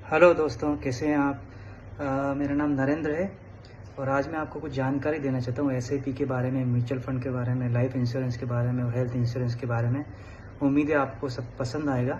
Hello दोस्तों, कैसे हैं आप। मेरा नाम नरेंद्र है और आज मैं आपको कुछ जानकारी देना चाहता हूँ एसआईपी के बारे में, म्यूचुअल फंड के बारे में, लाइफ इंश्योरेंस के बारे में और हेल्थ इंश्योरेंस के बारे में। उम्मीद है आपको सब पसंद आएगा।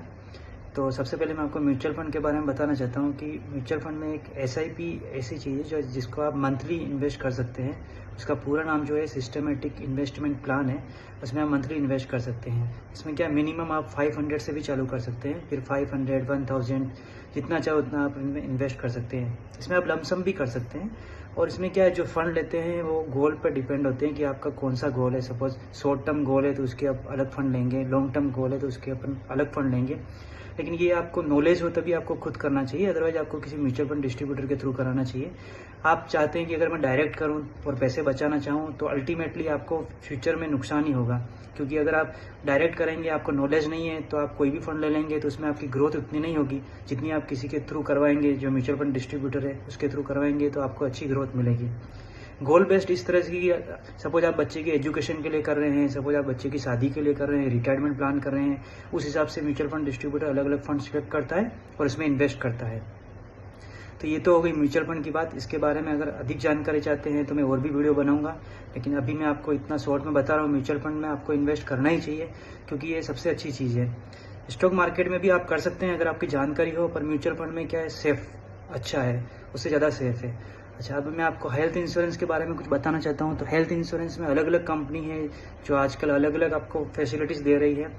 तो सबसे पहले मैं आपको म्यूचुअल फंड के बारे में बताना चाहता हूँ कि म्यूचुअल फंड में एक एसआईपी ऐसी चीज़ है जो जिसको आप मंथली इन्वेस्ट कर सकते हैं। उसका पूरा नाम जो है सिस्टमेटिक इन्वेस्टमेंट प्लान है। उसमें आप मंथली इन्वेस्ट कर सकते हैं। इसमें क्या मिनिमम आप 500 से भी चालू कर सकते हैं, फिर 500, 1000 जितना चाहो उतना आप इन्वेस्ट कर सकते हैं। इसमें आप लमसम भी कर सकते हैं। और इसमें क्या है, जो फंड लेते हैं वो गोल पर डिपेंड होते हैं कि आपका कौन सा गोल है। सपोज शॉर्ट टर्म गोल है तो उसके आप अलग फंड लेंगे, लॉन्ग टर्म गोल है तो उसके अपन अलग फंड लेंगे। लेकिन ये आपको नॉलेज हो तभी आपको खुद करना चाहिए, अदरवाइज आपको किसी म्यूचुअल फंड डिस्ट्रीब्यूटर के थ्रू कराना चाहिए। आप चाहते हैं कि अगर मैं डायरेक्ट करूं और पैसे बचाना चाहूं तो अल्टीमेटली आपको फ्यूचर में नुकसान ही होगा, क्योंकि अगर आप डायरेक्ट करेंगे, आपको नॉलेज नहीं है, तो आप कोई भी फंड ले लेंगे तो उसमें आपकी ग्रोथ उतनी नहीं होगी जितनी आप किसी के थ्रू करवाएंगे, जो म्यूचुअल फंड डिस्ट्रीब्यूटर है उसके थ्रू करवाएंगे तो आपको अच्छी ग्रोथ मिलेगी। गोल बेस्ड इस तरह से, सपोज आप बच्चे की एजुकेशन के लिए कर रहे हैं, सपोज आप बच्चे की शादी के लिए कर रहे हैं, रिटायरमेंट प्लान कर रहे हैं, उस हिसाब से म्यूचुअल फंड डिस्ट्रीब्यूटर अलग अलग फंड सिलेक्ट करता है और उसमें इन्वेस्ट करता है। तो ये तो हो गई म्यूचुअल फंड की बात। इसके बारे में अगर अधिक जानकारी चाहते हैं तो मैं और भी वीडियो बनाऊंगा, लेकिन अभी मैं आपको इतना शॉर्ट में बता रहा हूँ, म्यूचुअल फंड में आपको इन्वेस्ट करना ही चाहिए क्योंकि ये सबसे अच्छी चीज़ है। स्टॉक मार्केट में भी आप कर सकते हैं अगर आपकी जानकारी हो, पर म्यूचुअल फंड में क्या है, सेफ अच्छा है, उससे ज़्यादा सेफ है। अच्छा, अब मैं आपको हेल्थ इंश्योरेंस के बारे में कुछ बताना चाहता हूँ। तो हेल्थ इंश्योरेंस में अलग अलग कंपनी है जो आजकल अलग अलग आपको फैसिलिटीज़ दे रही है।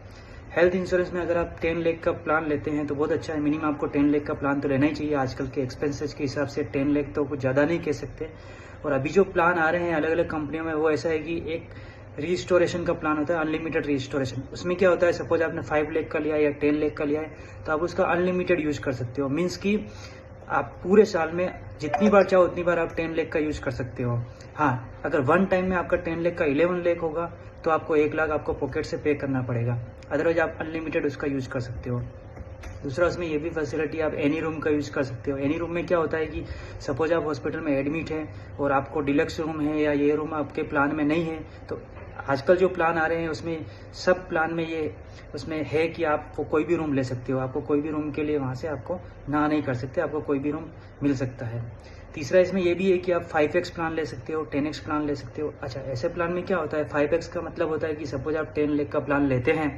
हेल्थ इंश्योरेंस में अगर आप 10 लाख का प्लान लेते हैं तो बहुत अच्छा है। मिनिमम आपको 10 लाख का प्लान तो लेना ही चाहिए। आजकल के एक्सपेंसेस के हिसाब से 10 लाख तो कुछ ज़्यादा नहीं कह सकते। और अभी जो प्लान आ रहे हैं अलग अलग कंपनियों में, वो ऐसा है कि एक रिस्टोरेशन का प्लान होता है, अनलिमिटेड रिस्टोरेशन। उसमें क्या होता है, सपोज आपने 5 लाख का लिया या 10 लाख का लिया है तो आप उसका अनलिमिटेड यूज कर सकते हो। मीन्स कि आप पूरे साल में जितनी बार चाहो उतनी बार आप 10 लाख का यूज कर सकते हो। हाँ, अगर वन टाइम में आपका 10 लाख का 11 लाख होगा तो आपको 1 लाख आपको पॉकेट से पे करना पड़ेगा, अदरवाइज आप अनलिमिटेड उसका यूज कर सकते हो। दूसरा, उसमें ये भी फैसिलिटी, आप एनी रूम का यूज कर सकते हो। एनी रूम में क्या होता है कि सपोज आप हॉस्पिटल में एडमिट है और आपको डिलक्स रूम है या ये रूम आपके प्लान में नहीं है, तो आजकल जो प्लान आ रहे हैं उसमें सब प्लान में ये उसमें है कि आपको कोई भी रूम ले सकते हो। आपको कोई भी रूम के लिए वहाँ से आपको ना नहीं कर सकते, आपको कोई भी रूम मिल सकता है। तीसरा, इसमें ये भी है कि आप 5x प्लान ले सकते हो, 10x प्लान ले सकते हो। अच्छा, ऐसे प्लान में क्या होता है, 5x का मतलब होता है कि सपोज आप 10 लाख का प्लान लेते हैं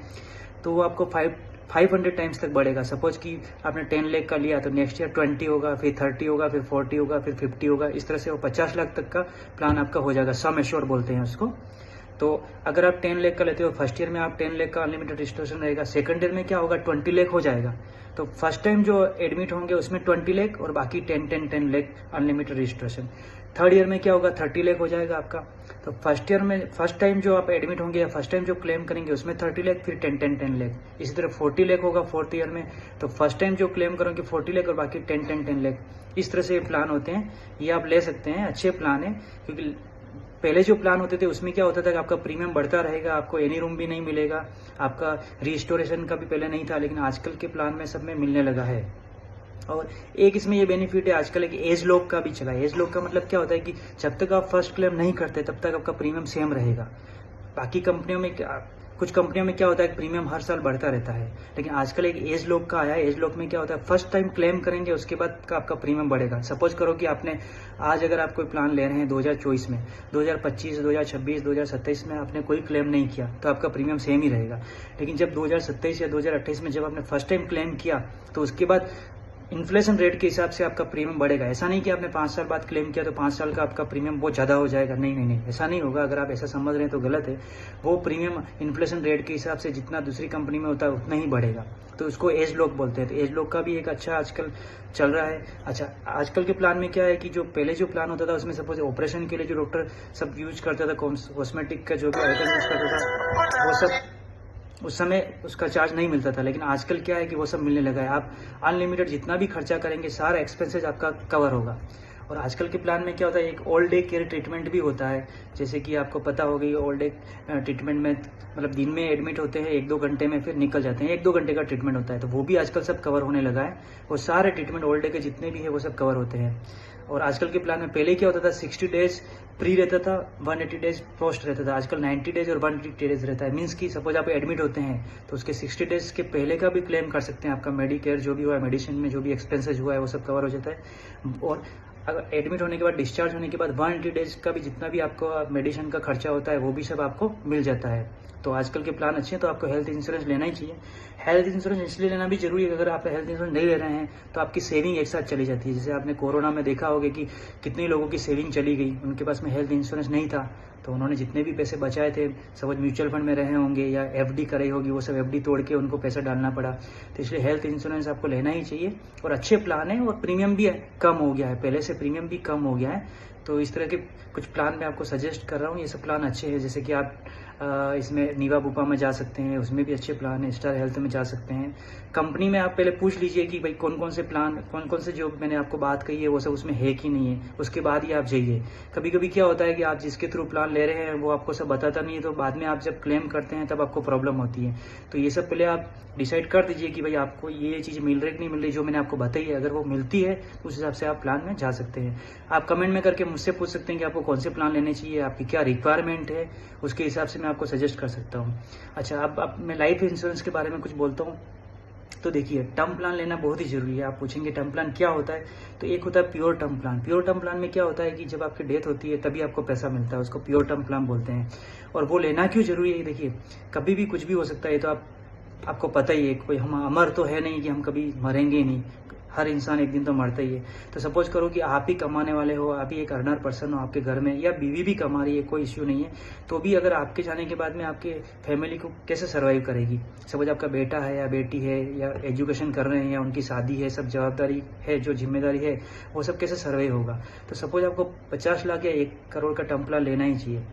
तो वो आपको 500 टाइम्स तक बढ़ेगा। सपोज कि आपने 10 लाख का लिया तो नेक्स्ट ईयर 20 होगा, फिर 30 होगा, फिर 40 होगा, फिर 50 होगा। इस तरह से वो 50 लाख तक का प्लान आपका हो जाएगा। सम एश्योर बोलते हैं उसको। तो अगर आप 10 लाख का लेते हो, फर्स्ट ईयर में आप 10 लाख का अनलिमिटेड रिस्टोरेशन रहेगा। सेकंड ईयर में क्या होगा, 20 लाख हो जाएगा। तो फर्स्ट टाइम जो एडमिट होंगे उसमें 20 लाख और बाकी 10 lakh unlimited restoration. Third year में क्या होगा, 30 लाख हो जाएगा आपका। तो फर्स्ट ईयर में फर्स्ट टाइम जो आप एडमिट होंगे या फर्स्ट टाइम जो क्लेम करेंगे उसमें 30 लाख, फिर 10 लाख। इसी तरह 40 लाख होगा फोर्थ ईयर में। तो फर्स्ट टाइम जो क्लेम करोगे 40 लाख और बाकी 10 लाख। इस तरह से ये प्लान होते हैं, ये आप ले सकते हैं, अच्छे प्लान है। क्योंकि पहले जो प्लान होते थे उसमें क्या होता था कि आपका प्रीमियम बढ़ता रहेगा, आपको एनी रूम भी नहीं मिलेगा, आपका रिस्टोरेशन का भी पहले नहीं था, लेकिन आजकल के प्लान में सब में मिलने लगा है। और एक इसमें ये बेनिफिट है आजकल एक एज लॉक का भी चला है। एज लॉक का मतलब क्या होता है कि जब तक आप फर्स्ट क्लेम नहीं करते तब तक आपका प्रीमियम सेम रहेगा। बाकी कंपनियों में कुछ कंपनियों में क्या होता है कि प्रीमियम हर साल बढ़ता रहता है, लेकिन आजकल एक एज लॉक का आया है। एज लॉक में क्या होता है, फर्स्ट टाइम क्लेम करेंगे उसके बाद का आपका प्रीमियम बढ़ेगा। सपोज करो कि आपने आज अगर आप कोई प्लान ले रहे हैं 2024 में, 2025, 2026, 2027 में आपने कोई क्लेम नहीं किया तो आपका प्रीमियम सेम ही रहेगा। लेकिन जब 2027 या 2028 में जब आपने फर्स्ट टाइम क्लेम किया तो उसके बाद इन्फ्लेशन रेट के हिसाब से आपका प्रीमियम बढ़ेगा। ऐसा नहीं कि आपने 5 साल बाद क्लेम किया तो 5 साल का आपका प्रीमियम बहुत ज़्यादा हो जाएगा। नहीं नहीं नहीं, ऐसा नहीं होगा। अगर आप ऐसा समझ रहे हैं तो गलत है। वो प्रीमियम इन्फ्लेशन रेट के हिसाब से जितना दूसरी कंपनी में होता है उतना ही बढ़ेगा। तो उसको एज लॉक बोलते हैं। तो एज लॉक का भी एक अच्छा आजकल चल रहा है। अच्छा, आजकल के प्लान में क्या है कि जो पहले जो प्लान होता था उसमें सपोज ऑपरेशन के लिए जो डॉक्टर सब यूज करता था, कॉस्मेटिक का जो भी आइटम यूज करता था, वो सब उस समय उसका चार्ज नहीं मिलता था। लेकिन आजकल क्या है कि वो सब मिलने लगा है। आप अनलिमिटेड जितना भी खर्चा करेंगे सारा एक्सपेंसेस आपका कवर होगा। और आजकल के प्लान में क्या होता है, एक ओल्ड डे केयर ट्रीटमेंट भी होता है। जैसे कि आपको पता होगी, ओल्ड डे ट्रीटमेंट में मतलब दिन में एडमिट होते हैं, 1-2 घंटे में फिर निकल जाते हैं, 1-2 घंटे का ट्रीटमेंट होता है। तो वो भी आजकल सब कवर होने लगा है। वो सारे ट्रीटमेंट ओल्ड डे के जितने भी है वो सब कवर होते हैं। और आजकल के प्लान में पहले क्या होता था, 60 डेज प्री रहता था, 180 डेज पोस्ट रहता था। आजकल 90 डेज और 180 डेज रहता है। मीन्स कि सपोज आप एडमिट होते हैं तो उसके 60 डेज के पहले का भी क्लेम कर सकते हैं। आपका मेडिकेयर जो भी हुआ है, मेडिसिन में जो भी एक्सपेंसेस हुआ है वो सब कवर हो जाता है। और अगर एडमिट होने के बाद, डिस्चार्ज होने के बाद 180 डेज का भी जितना भी आपको मेडिसिन का खर्चा होता है वो भी सब आपको मिल जाता है। तो आजकल के प्लान अच्छे हैं, तो आपको हेल्थ इंश्योरेंस लेना ही चाहिए। हेल्थ इंश्योरेंस इसलिए लेना भी जरूरी है, अगर आप हेल्थ इंश्योरेंस नहीं ले रहे हैं तो आपकी सेविंग एक साथ चली जाती है। जैसे आपने कोरोना में देखा होगा कि कितने लोगों की सेविंग चली गई, उनके पास में हेल्थ इंश्योरेंस नहीं था, तो उन्होंने जितने भी पैसे बचाए थे, सपोज म्यूचुअल फंड में रहे होंगे या एफडी कराई होगी, वो सब एफडी तोड़ के उनको पैसा डालना पड़ा। तो इसलिए हेल्थ इंश्योरेंस आपको लेना ही चाहिए। और अच्छे प्लान है और प्रीमियम भी कम हो गया है, पहले से प्रीमियम भी कम हो गया है। तो इस तरह के कुछ प्लान मैं आपको सजेस्ट कर रहा हूँ। ये सब प्लान अच्छे हैं। जैसे कि आप इसमें नीवा बुपा में जा सकते हैं, उसमें भी अच्छे प्लान है। स्टार हेल्थ में जा सकते हैं। कंपनी में आप पहले पूछ लीजिए कि भाई कौन कौन से प्लान, कौन कौन से जो मैंने आपको बात कही है वो सब उसमें है कि नहीं है, उसके बाद ही आप जाइए। कभी कभी क्या होता है कि आप जिसके थ्रू प्लान ले रहे हैं वो आपको सब बताता नहीं है, तो बाद में आप जब क्लेम करते हैं तब आपको प्रॉब्लम होती है। तो ये सब पहले आप डिसाइड कर दीजिए कि भाई आपको ये चीज़ मिल रही है कि नहीं मिल रही, जो मैंने आपको बताई है। अगर वो मिलती है तो उस हिसाब से आप प्लान में जा सकते हैं। आप कमेंट में करके मुझसे पूछ सकते हैं कि आपको कौन से प्लान लेने चाहिए, आपकी क्या रिक्वायरमेंट है, उसके हिसाब से मैं आपको सजेस्ट कर सकता हूँ। अच्छा, अब मैं लाइफ इंश्योरेंस के बारे में कुछ बोलता हूँ। तो देखिए, टर्म प्लान लेना बहुत ही जरूरी है। आप पूछेंगे टर्म प्लान क्या होता है, तो एक होता है pure term plan. Pure term plan में क्या होता है कि जब आपकी डेथ होती है तभी आपको पैसा मिलता है, उसको प्योर टर्म प्लान बोलते हैं। और वो लेना क्यों जरूरी है, देखिए कभी भी कुछ भी हो सकता है। तो आपको पता ही है, कोई हम अमर तो है नहीं कि हम कभी मरेंगे ही नहीं, हर इंसान एक दिन तो मरता ही है। तो सपोज करो कि आप ही कमाने वाले हो, आप ही एक अर्नर पर्सन हो आपके घर में, या बीवी भी कमा रही है, कोई इश्यू नहीं है, तो भी अगर आपके जाने के बाद में आपके फैमिली को कैसे सर्वाइव करेगी। सपोज आपका बेटा है या बेटी है या एजुकेशन कर रहे हैं या उनकी शादी है, सब जवाबदारी है, जो जिम्मेदारी है वो सब कैसे सर्वाइव होगा। तो सपोज आपको 50 लाख या 1 करोड़ का टर्म प्लान लेना ही चाहिए।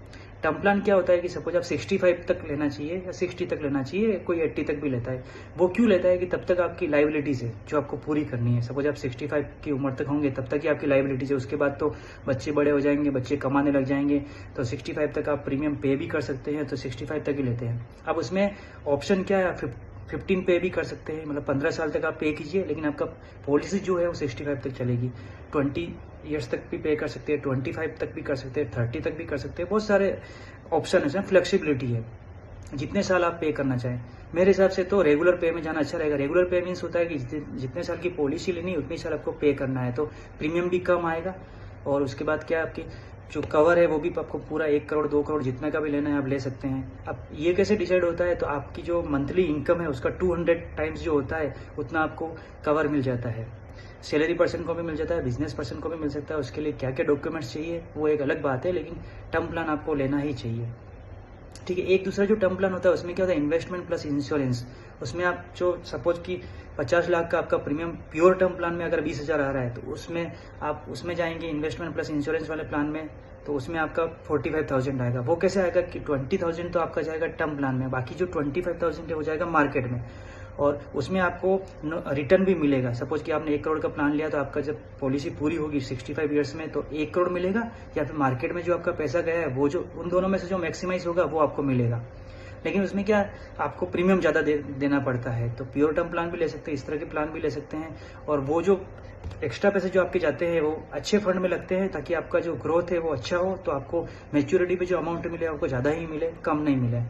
टर्म प्लान क्या होता है कि सपोज आप 65 तक लेना चाहिए या 60 तक लेना चाहिए, कोई 80 तक भी लेता है। वो क्यों लेता है कि तब तक आपकी लाइबिलिटीज है जो आपको पूरी करनी है। सपोज आप 65 की उम्र तक होंगे तब तक ही आपकी लाइबिलिटीज है, उसके बाद तो बच्चे बड़े हो जाएंगे, बच्चे कमाने लग जाएंगे, तो 65 तक आप प्रीमियम पे भी कर सकते हैं, तो 65 तक ही लेते हैं। अब उसमें ऑप्शन क्या है, 15 पे भी कर सकते हैं, मतलब 15 साल तक आप पे कीजिए, लेकिन आपका पॉलिसी जो है वो 65 तक चलेगी। 20 ईयर्स तक भी पे कर सकते हैं, 25 तक भी कर सकते हैं, 30 तक भी कर सकते हैं। बहुत सारे ऑप्शन है, फ्लेक्सिबिलिटी है, जितने साल आप पे करना चाहें। मेरे हिसाब से तो रेगुलर पे में जाना अच्छा रहेगा। रेगुलर पे मीन्स होता है कि जितने साल की पॉलिसी लेनी है उतने साल आपको पे करना है, तो प्रीमियम भी कम आएगा। और उसके बाद क्या, आपकी जो कवर है वो भी आपको पूरा 1 करोड़ 2 करोड़ जितना का भी लेना है आप ले सकते हैं। अब ये कैसे डिसाइड होता है, तो आपकी जो मंथली इनकम है उसका 200 टाइम्स जो होता है उतना आपको कवर मिल जाता है। सैलरी पर्सन को भी मिल जाता है, बिजनेस पर्सन को भी मिल सकता है। उसके लिए क्या क्या डॉक्यूमेंट्स चाहिए वो एक अलग बात है, लेकिन टर्म प्लान आपको लेना ही चाहिए। ठीक है। एक दूसरा जो टर्म प्लान होता है उसमें क्या होता है, इन्वेस्टमेंट प्लस इंश्योरेंस। उसमें आप जो सपोज कि 50 लाख का आपका प्रीमियम प्योर टर्म प्लान में अगर 20,000 आ रहा है, तो उसमें आप उसमें जाएंगे इन्वेस्टमेंट प्लस इंश्योरेंस वाले प्लान में, तो उसमें आपका 45,000 आएगा। वो कैसे आएगा कि 20,000 तो आपका जाएगा टर्म प्लान में, बाकी जो 25,000 है वो जाएगा मार्केट में। और उसमें आपको रिटर्न भी मिलेगा। सपोज कि आपने 1 करोड़ का प्लान लिया, तो आपका जब पॉलिसी पूरी होगी 65 ईयर्स में, तो 1 करोड़ मिलेगा, या फिर मार्केट में जो आपका पैसा गया है वो जो उन दोनों में से जो मैक्सिमाइज होगा वो आपको मिलेगा। लेकिन उसमें क्या, आपको प्रीमियम ज़्यादा देना पड़ता है। तो प्योर टर्म प्लान भी ले सकते हैं, इस तरह के प्लान भी ले सकते हैं। और वो जो एक्स्ट्रा पैसे जो आपके जाते हैं वो अच्छे फंड में लगते हैं, ताकि आपका जो ग्रोथ है वो अच्छा हो, तो आपको मैच्योरिटी पे जो अमाउंट मिले आपको ज़्यादा ही मिले, कम नहीं मिले।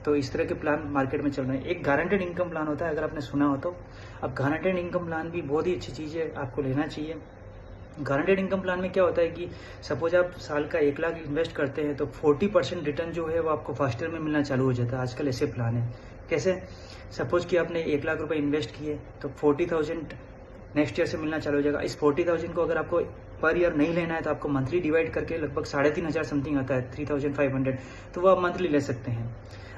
तो इस तरह के प्लान मार्केट में चल रहे हैं। एक गारंटेड इनकम प्लान होता है, अगर आपने सुना हो तो। अब गारंटेड इनकम प्लान भी बहुत ही अच्छी चीज़ है, आपको लेना चाहिए। गारंटेड इनकम प्लान में क्या होता है कि सपोज आप साल का 1 लाख इन्वेस्ट करते हैं, तो 40% रिटर्न जो है वो आपको फर्स्ट ईयर में मिलना चालू हो जाता है। आजकल ऐसे प्लान है। कैसे, सपोज कि आपने 1 लाख रुपए इन्वेस्ट किए, तो 40,000 नेक्स्ट ईयर से मिलना चालू हो जाएगा। इस 40,000 को अगर आपको पर ईयर नहीं लेना है, तो आपको मंथली डिवाइड करके लगभग 3,500 समथिंग आता है, 3,500, तो वो आप मंथली ले सकते हैं।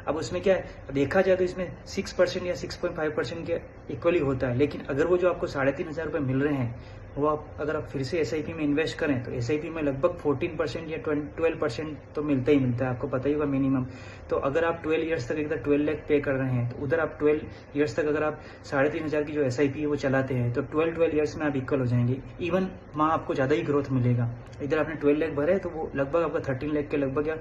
अब उसमें क्या है, देखा जाए तो इसमें 6% या 6.5% के इक्वली होता है, लेकिन अगर वो जो आपको 3,500 रुपये मिल रहे हैं वो अगर आप फिर से SIP में इन्वेस्ट करें तो SIP में लगभग 14% या 12% तो मिलता ही मिलता है, आपको पता ही होगा मिनिमम। तो अगर आप 12 ईयर्स तक इधर 12 लाख पे कर रहे हैं तो उधर आप 12 ईयर्स तक अगर आप 3,500 की जो SIP है वो चलाते हैं तो 12 ईयर्स में आप इक्वल हो जाएंगे। इवन वहाँ आपको ज़्यादा ही ग्रोथ मिलेगा। इधर आपने 12 लाख भरे तो वो लगभग आपका 13 लाख के लगभग या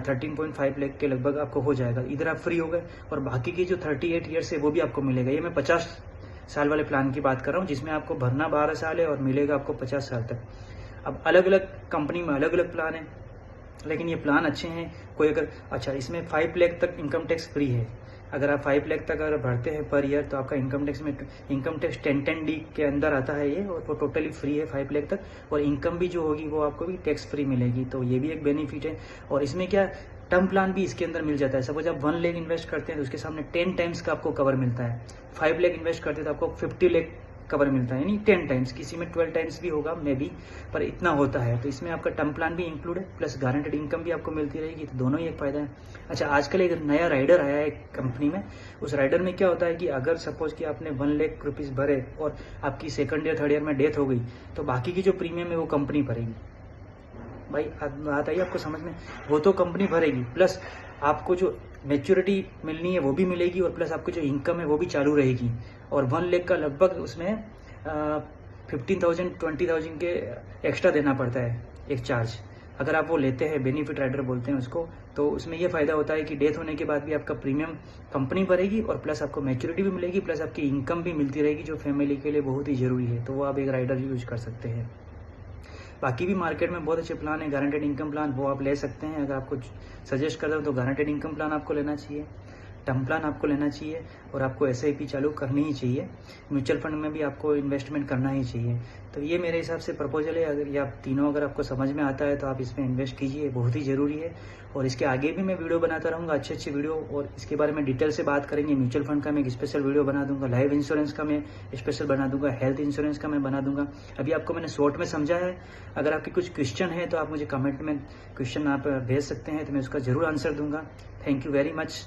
13.5 लाख के लगभग आपको हो जाएगा। इधर आप फ्री हो गए और बाकी की जो 38 ईयर्स है वो भी आपको मिलेगा। ये मैं 50 साल वाले प्लान की बात कर रहा हूँ जिसमें आपको भरना 12 साल है और मिलेगा आपको 50 साल तक। अब अलग अलग कंपनी में अलग अलग प्लान है, लेकिन ये प्लान अच्छे हैं। कोई अगर अच्छा इसमें 5 लाख तक इनकम टैक्स फ्री है। अगर आप 5 लाख तक अगर भरते हैं पर ईयर तो आपका इनकम टैक्स 1010D के अंदर आता है ये, और वो टोटली फ्री है 5 लाख तक। और इनकम भी जो होगी वो आपको भी टैक्स फ्री मिलेगी, तो ये भी एक बेनिफिट है। और इसमें क्या टर्म प्लान भी इसके अंदर मिल जाता है। सपोज आप 1 लाख इन्वेस्ट करते हैं तो उसके सामने 10 टाइम्स का आपको कवर मिलता है। 5 लाख इन्वेस्ट करते हैं तो आपको 50 लाख कवर मिलता है, यानी 10 टाइम्स, किसी में 12 टाइम्स भी होगा मे बी, पर इतना होता है। तो इसमें आपका टर्म प्लान भी इंक्लूड है प्लस गारंटेड इनकम भी आपको मिलती रहेगी, तो दोनों ही एक फायदा है। अच्छा, आजकल एक नया राइडर आया है कंपनी में। उस राइडर में क्या होता है कि अगर सपोज कि आपने 1 लाख रुपीज़ भरे और आपकी सेकंड ईयर थर्ड ईयर में डेथ हो गई तो बाकी की जो प्रीमियम है वो कंपनी भरेगी। भाई बात आई आपको समझ में, वो तो कंपनी भरेगी, प्लस आपको जो मैच्योरिटी मिलनी है वो भी मिलेगी और प्लस आपकी जो इनकम है वो भी चालू रहेगी। और 1 लाख का लगभग उसमें 15,000 20,000 के एक्स्ट्रा देना पड़ता है एक चार्ज। अगर आप वो लेते हैं, बेनिफिट राइडर बोलते हैं उसको, तो उसमें ये फायदा होता है कि डेथ होने के बाद भी आपका प्रीमियम कंपनी भरेगी और प्लस आपको मैच्योरिटी भी मिलेगी, प्लस आपकी इनकम भी मिलती रहेगी जो फैमिली के लिए बहुत ही जरूरी है। तो वो आप एक राइडर यूज कर सकते हैं। बाकी भी मार्केट में बहुत अच्छे प्लान है, गारंटेड इनकम प्लान, वो आप ले सकते हैं। अगर आपको सजेस्ट कर रहा हूँ तो गारंटेड इनकम प्लान आपको लेना चाहिए, टर्म प्लान आपको लेना चाहिए और आपको SIP चालू करनी ही चाहिए। म्यूचुअल फंड में भी आपको इन्वेस्टमेंट करना ही चाहिए। तो ये मेरे हिसाब से प्रपोजल है। अगर ये आप तीनों अगर आपको समझ में आता है तो आप इसमें इन्वेस्ट कीजिए, बहुत ही ज़रूरी है। और इसके आगे भी मैं वीडियो बनाता रहूँगा, अच्छे अच्छे वीडियो, और इसके बारे में डिटेल से बात करेंगे। म्यूचुअल फंड का मैं एक स्पेशल वीडियो बना दूंगा, लाइफ इंश्योरेंस का मैं स्पेशल बना दूंगा, हेल्थ इंश्योरेंस का मैं बना दूंगा। अभी आपको मैंने शॉर्ट में समझाया है। अगर आपके कुछ क्वेश्चन है तो आप मुझे कमेंट में क्वेश्चन आप भेज सकते हैं, तो मैं उसका जरूर आंसर दूंगा। Thank you very much.